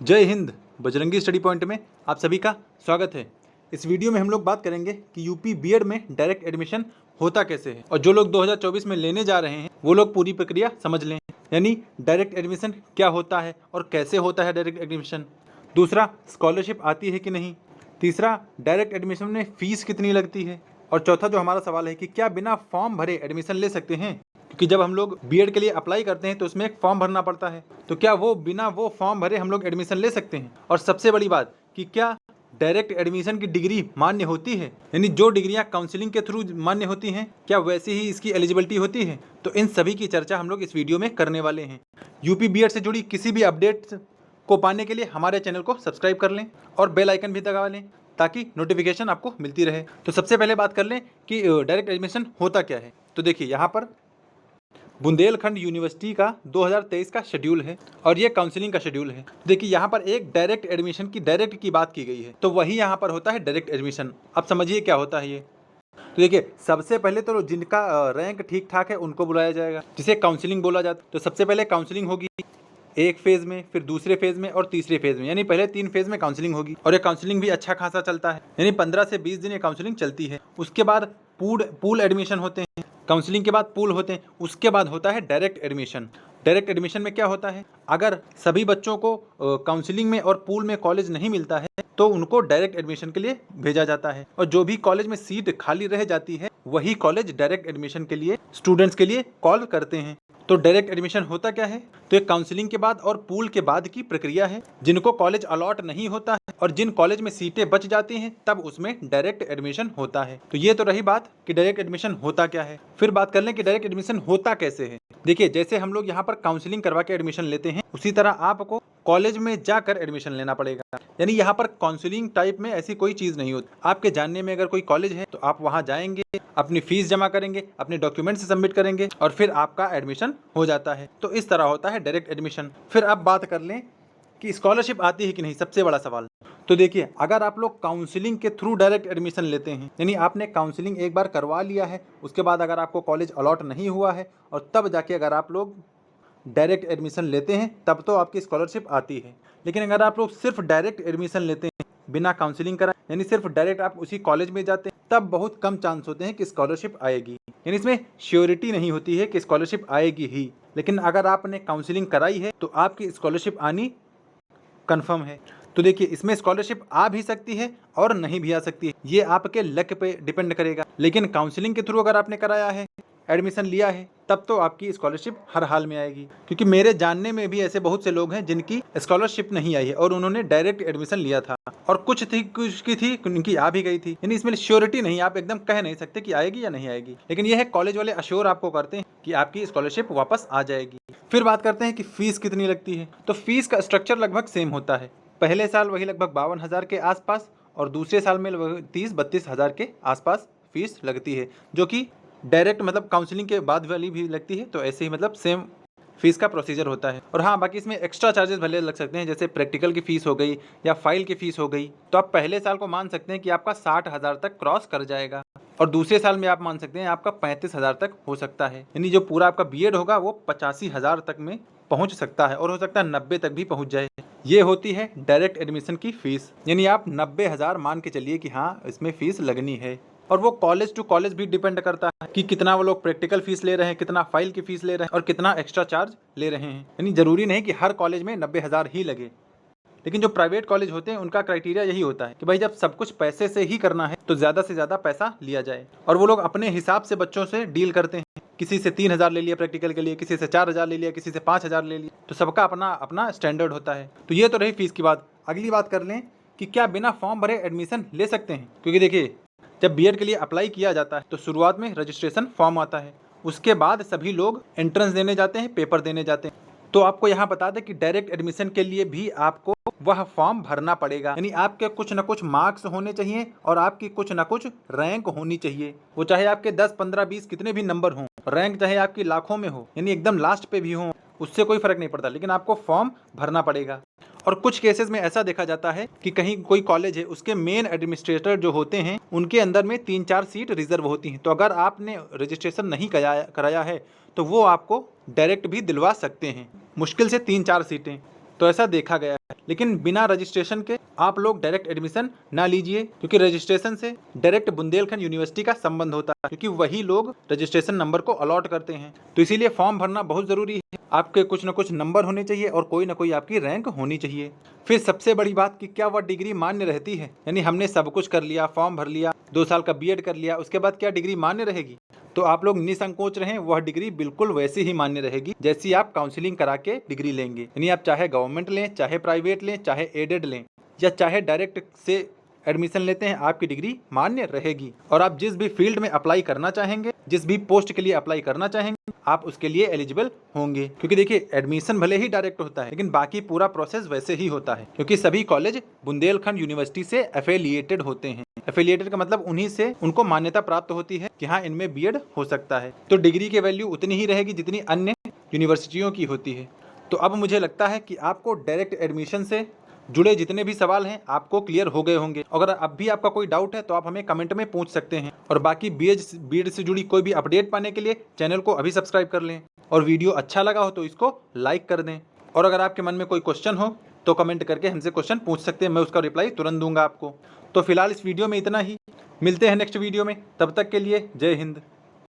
जय Hind. Bajrangi study point में आप सभी का स्वागत है। इस वीडियो में हम लोग बात करेंगे कि यूपी बीएड में डायरेक्ट एडमिशन होता कैसे है और जो लोग 2024 में लेने जा रहे हैं वो लोग पूरी प्रक्रिया समझ लें। यानी डायरेक्ट एडमिशन क्या होता है और कैसे होता है डायरेक्ट एडमिशन। दूसरा, स्कॉलरशिप आती है कि नहीं। तीसरा, डायरेक्ट एडमिशन में फीस कितनी लगती है। और चौथा जो हमारा सवाल है कि क्या बिना फॉर्म भरे एडमिशन ले सकते हैं, क्योंकि जब हम लोग बीएड के लिए अप्लाई करते हैं तो उसमें एक फॉर्म भरना पड़ता है। तो क्या वो बिना वो फॉर्म भरे हम लोग एडमिशन ले सकते हैं। और सबसे बड़ी बात कि क्या डायरेक्ट एडमिशन की डिग्री मान्य होती है, यानी जो डिग्रियां काउंसलिंग के थ्रू मान्य होती हैं क्या वैसी ही इसकी एलिजिबिलिटी होती है। तो इन सभी की चर्चा हम लोग इस वीडियो में करने वाले हैं। यूपी बीएड से जुड़ी किसी भी अपडेट को पाने के लिए हमारे चैनल को सब्सक्राइब कर लें और बेल आइकन भी दबा लें ताकि नोटिफिकेशन आपको मिलती रहे। तो सबसे पहले बात कर लें कि डायरेक्ट एडमिशन होता क्या है। तो देखिए, यहाँ पर बुंदेलखंड यूनिवर्सिटी का 2023 का शेड्यूल है और ये काउंसलिंग का शेड्यूल है। देखिए, यहाँ पर एक डायरेक्ट एडमिशन की डायरेक्ट की बात की गई है, तो वही यहाँ पर होता है डायरेक्ट एडमिशन। अब समझिए क्या होता है ये। तो देखिए, सबसे पहले तो जिनका रैंक ठीक ठाक है उनको बुलाया जाएगा, जिसे काउंसलिंग बोला जाता है। तो सबसे पहले काउंसलिंग होगी एक फेज में, फिर दूसरे फेज में और तीसरे फेज में, यानी पहले 3 फेज में काउंसलिंग होगी। और ये काउंसलिंग भी अच्छा खासा चलता है, यानी 15 से 20 दिन ये काउंसलिंग चलती है। उसके बाद पूल एडमिशन होते हैं। काउंसलिंग के बाद पूल होते हैं। उसके बाद होता है डायरेक्ट एडमिशन। डायरेक्ट एडमिशन में क्या होता है, अगर सभी बच्चों को काउंसलिंग में और पूल में कॉलेज नहीं मिलता है तो उनको डायरेक्ट एडमिशन के लिए भेजा जाता है। और जो भी कॉलेज में सीट खाली रह जाती है वही कॉलेज डायरेक्ट एडमिशन के लिए स्टूडेंट्स के लिए कॉल करते हैं। तो डायरेक्ट एडमिशन होता क्या है, तो एक काउंसलिंग के बाद और पूल के बाद की प्रक्रिया है। जिनको कॉलेज अलॉट नहीं होता है और जिन कॉलेज में सीटें बच जाती हैं तब उसमें डायरेक्ट एडमिशन होता है। तो ये तो रही बात कि डायरेक्ट एडमिशन होता क्या है। फिर बात कर लें कि डायरेक्ट एडमिशन होता कैसे है। देखिए, जैसे हम लोग यहाँ पर काउंसलिंग करवा के एडमिशन लेते हैं उसी तरह आपको कॉलेज में जाकर एडमिशन लेना पड़ेगा। यानी यहाँ पर काउंसलिंग टाइप में ऐसी कोई चीज नहीं होती। आपके जानने में अगर कोई कॉलेज है तो आप वहाँ जाएंगे, अपनी फीस जमा करेंगे, अपने डॉक्यूमेंट्स सबमिट करेंगे और फिर आपका एडमिशन हो जाता है। तो इस तरह होता है डायरेक्ट एडमिशन। फिर आप बात कर लें कि स्कॉलरशिप आती है कि नहीं, सबसे बड़ा सवाल। तो देखिए, अगर आप लोग काउंसलिंग के थ्रू डायरेक्ट एडमिशन लेते हैं, यानी आपने काउंसलिंग एक बार करवा लिया है, उसके बाद अगर आपको कॉलेज अलॉट नहीं हुआ है और तब जाके अगर आप लोग डायरेक्ट एडमिशन लेते हैं तब तो आपकी स्कॉलरशिप आती है। लेकिन अगर आप लोग सिर्फ डायरेक्ट एडमिशन लेते हैं बिना काउंसलिंग कराए, यानी सिर्फ डायरेक्ट आप उसी कॉलेज में जाते हैं, तब बहुत कम चांस होते हैं कि स्कॉलरशिप आएगी। यानी इसमें श्योरिटी नहीं होती है कि स्कॉलरशिप आएगी ही। लेकिन अगर आपने काउंसलिंग कराई है तो आपकी स्कॉलरशिप आनी कंफर्म है। तो देखिए, इसमें स्कॉलरशिप आ भी सकती है और नहीं भी आ सकती है, ये आपके लक पे डिपेंड करेगा। लेकिन काउंसलिंग के थ्रू अगर आपने कराया है, एडमिशन लिया है, तब तो आपकी स्कॉलरशिप हर हाल में आएगी। क्योंकि मेरे जानने में भी ऐसे बहुत से लोग हैं जिनकी स्कॉलरशिप नहीं आई है और उन्होंने डायरेक्ट एडमिशन लिया था, और कुछ की थी उनकी आ भी गई थी। यानी इसमें श्योरिटी नहीं, आप एकदम कह नहीं सकते कि आएगी या नहीं आएगी। लेकिन यह है, कॉलेज वाले अश्योर आपको करते हैं कि आपकी स्कॉलरशिप वापस आ जाएगी। फिर बात करते हैं कि फीस कितनी लगती है। तो फीस का स्ट्रक्चर लगभग सेम होता है। पहले साल वही लगभग 52,000 के आसपास और दूसरे साल में 30-32 हज़ार के आसपास फीस लगती है, जो कि डायरेक्ट मतलब काउंसलिंग के बाद वाली भी लगती है। तो ऐसे ही मतलब सेम फीस का प्रोसीजर होता है। और हाँ, बाकी इसमें एक्स्ट्रा चार्जेस भले लग सकते हैं, जैसे प्रैक्टिकल की फीस हो गई या फाइल की फीस हो गई। तो आप पहले साल को मान सकते हैं कि आपका 60,000 तक क्रॉस कर जाएगा और दूसरे साल में आप मान सकते हैं आपका 35,000 तक हो सकता है। यानी जो पूरा आपका बीएड होगा वो 85,000 तक में पहुंच सकता है और हो सकता है 90 तक भी पहुंच जाए। ये होती है डायरेक्ट एडमिशन की फीस। यानी आप 90,000 मान के चलिए कि हाँ, इसमें फीस लगनी है। और वो कॉलेज टू कॉलेज भी डिपेंड करता है कि कितना वो लोग प्रैक्टिकल फीस ले रहे हैं, कितना फाइल की फीस ले रहे हैं और कितना एक्स्ट्रा चार्ज ले रहे हैं। यानी जरूरी नहीं कि हर कॉलेज में 90,000 ही लगे। लेकिन जो प्राइवेट कॉलेज होते हैं उनका क्राइटेरिया यही होता है कि भाई जब सब कुछ पैसे से ही करना है तो ज़्यादा से ज़्यादा पैसा लिया जाए। और वो लोग अपने हिसाब से बच्चों से डील करते हैं। किसी से 3,000 ले लिया प्रैक्टिकल के लिए, किसी से 4,000 ले लिया, किसी से 5,000 ले लिया। तो सबका अपना अपना स्टैंडर्ड होता है। तो ये तो रही फीस की बात। अगली बात कर लें कि क्या बिना फॉर्म भरे एडमिशन ले सकते हैं। क्योंकि देखिए, जब बीएड के लिए अप्लाई किया जाता है तो शुरुआत में रजिस्ट्रेशन फॉर्म आता है, उसके बाद सभी लोग एंट्रेंस देने जाते हैं, पेपर देने जाते हैं। तो आपको यहाँ बता दें कि डायरेक्ट एडमिशन के लिए भी आपको वह फॉर्म भरना पड़ेगा। यानी आपके कुछ न कुछ मार्क्स होने चाहिए और आपकी कुछ न कुछ रैंक होनी चाहिए। वो चाहे आपके 10, 15, 20 कितने भी नंबर हों, रैंक चाहे आपकी लाखों में हो, यानी एकदम लास्ट पे भी हो, उससे कोई फर्क नहीं पड़ता, लेकिन आपको फॉर्म भरना पड़ेगा। और कुछ केसेस में ऐसा देखा जाता है कि कहीं कोई कॉलेज है, उसके मेन एडमिनिस्ट्रेटर जो होते हैं उनके अंदर में 3-4 सीट रिजर्व होती हैं। तो अगर आपने रजिस्ट्रेशन नहीं कराया है तो वो आपको डायरेक्ट भी दिलवा सकते हैं, मुश्किल से 3-4 सीटें। तो ऐसा देखा गया है। लेकिन बिना रजिस्ट्रेशन के आप लोग डायरेक्ट एडमिशन ना लीजिए, क्योंकि रजिस्ट्रेशन से डायरेक्ट बुंदेलखंड यूनिवर्सिटी का संबंध होता है, क्योंकि वही लोग रजिस्ट्रेशन नंबर को अलॉट करते हैं। तो इसीलिए फॉर्म भरना बहुत ज़रूरी है। आपके कुछ ना कुछ नंबर होने चाहिए और कोई ना कोई आपकी रैंक होनी चाहिए। फिर सबसे बड़ी बात कि क्या वह डिग्री मान्य रहती है, यानी हमने सब कुछ कर लिया, फॉर्म भर लिया, 2 साल का बीएड कर लिया, उसके बाद क्या डिग्री मान्य रहेगी? तो आप लोग निसंकोच रहें, वह डिग्री बिल्कुल वैसी ही मान्य रहेगी जैसी आप काउंसलिंग करा के डिग्री लेंगे। यानी आप चाहे गवर्नमेंट लें, चाहे प्राइवेट लें, चाहे एडेड लें, या चाहे डायरेक्ट से एडमिशन लेते हैं, आपकी डिग्री मान्य रहेगी। और आप जिस भी फील्ड में अप्लाई करना चाहेंगे, जिस भी पोस्ट के लिए अप्लाई करना चाहेंगे, आप उसके लिए एलिजिबल होंगे। क्योंकि देखिए, एडमिशन भले ही डायरेक्ट होता है, लेकिन बाकी पूरा प्रोसेस वैसे ही होता है, क्योंकि सभी कॉलेज बुंदेलखंड यूनिवर्सिटी से एफिलिएटेड होते हैं। एफिलिएटेड का मतलब उन्हीं से उनको मान्यता प्राप्त होती है कि हाँ, इनमें बीएड हो सकता है। तो डिग्री की वैल्यू उतनी ही रहेगी जितनी अन्य यूनिवर्सिटियों की होती है। तो अब मुझे लगता है कि आपको डायरेक्ट एडमिशन से जुड़े जितने भी सवाल हैं आपको क्लियर हो गए होंगे। अगर अब भी आपका कोई डाउट है तो आप हमें कमेंट में पूछ सकते हैं। और बाकी बीएड से जुड़ी कोई भी अपडेट पाने के लिए चैनल को अभी सब्सक्राइब कर लें, और वीडियो अच्छा लगा हो तो इसको लाइक कर दें। और अगर आपके मन में कोई क्वेश्चन हो तो कमेंट करके हमसे क्वेश्चन पूछ सकते हैं, मैं उसका रिप्लाई तुरंत दूंगा आपको। तो फिलहाल इस वीडियो में इतना ही, मिलते हैं नेक्स्ट वीडियो में, तब तक के लिए जय हिंद।